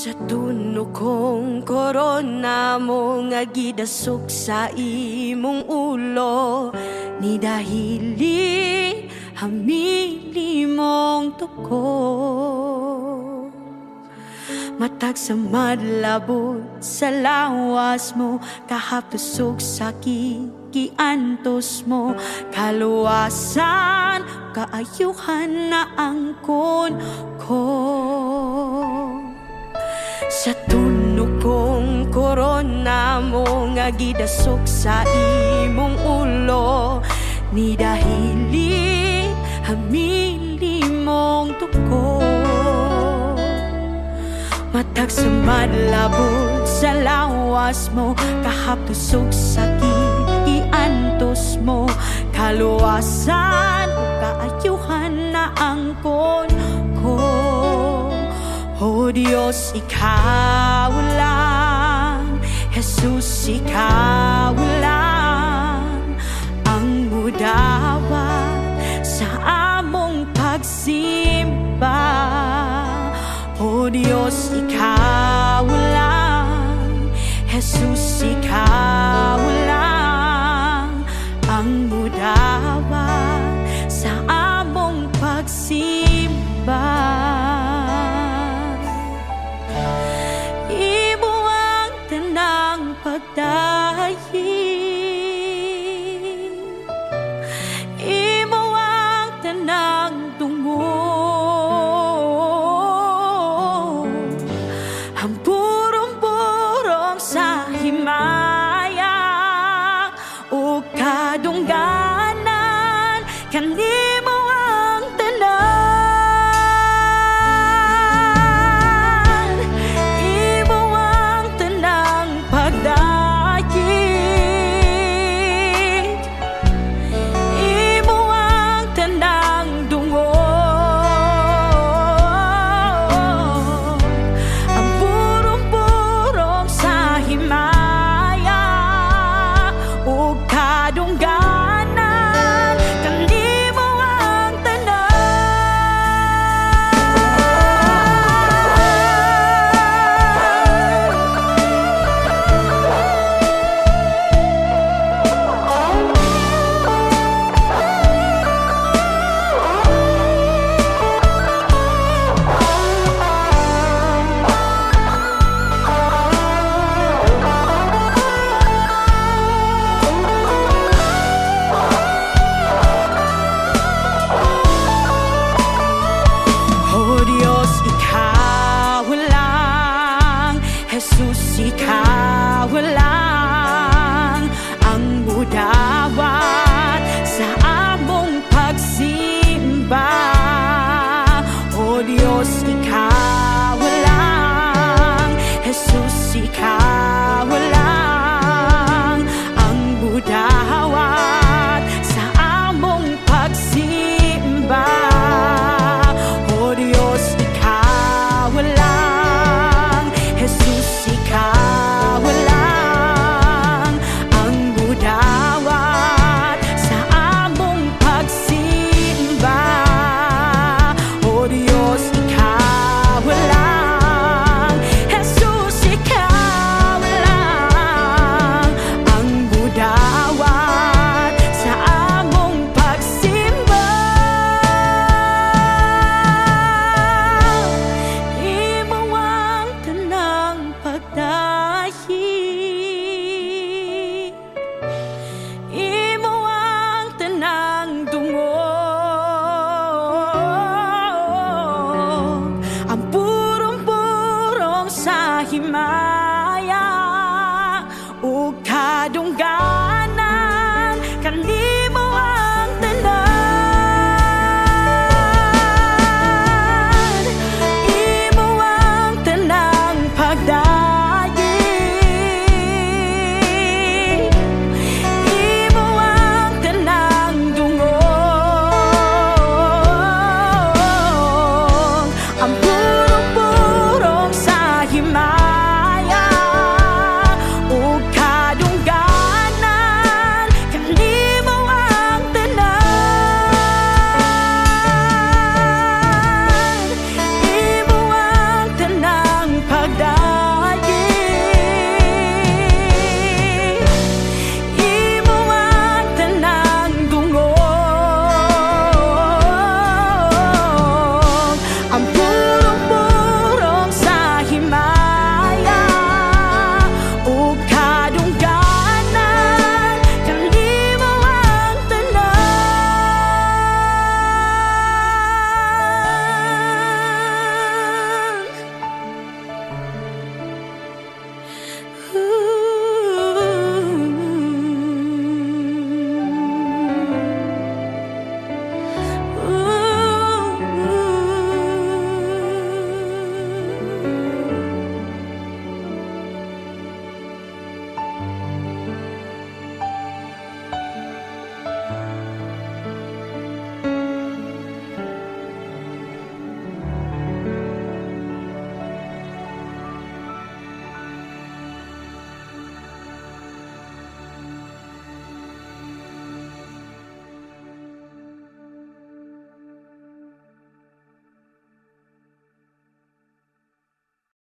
Sa tunog kong korona mo nga gidasok sa imong ulo, ni dahili hamili mong tuko. Matag sa madlabot sa lawas mo, kahapusog sa kikiantos mo, kaluwasan kaayuhan na angkon ko. Sa tunog kong korona mo nga gidasok sa imong ulo, ni dahili hamili mong tuko. Matag sa madlabot sa lawas mo, kahapusog sa kikiantos mo, kaluwasan kaayuhan na angkon ko. O Diyos, ikaw lang, Jesus, ikaw lang ang mudawat sa among pagsimba. O Diyos, ikaw lang, Jesus, ikaw lang ang mudawat sa among pagsimba. Imo ang tanang tungo, ang purong-purong sa himaya o kadungganan, kanimo ang tanan. Imo ang tanang pagdayeg, imo ang tanang dungo, ang purong-purong sa himaya o kadungganan, kanimo ang tanan. O Diyos, ikaw lang, Jesus, ikaw lang ang mudawat sa among pagsimba. O Diyos, ikaw lang, Jesus, ikaw lang ang mudawat sa among pagsimba. O Diyos, ikaw lang, Jesus, ikaw lang ang mudawat sa among pagsimba. O Diyos, ikaw lang, Jesus, ikaw lang ang mudawat sa among pagsimba. Imo ang tanang pagdayeg, imo ang tanang dungo, ang purong-purong sa himaya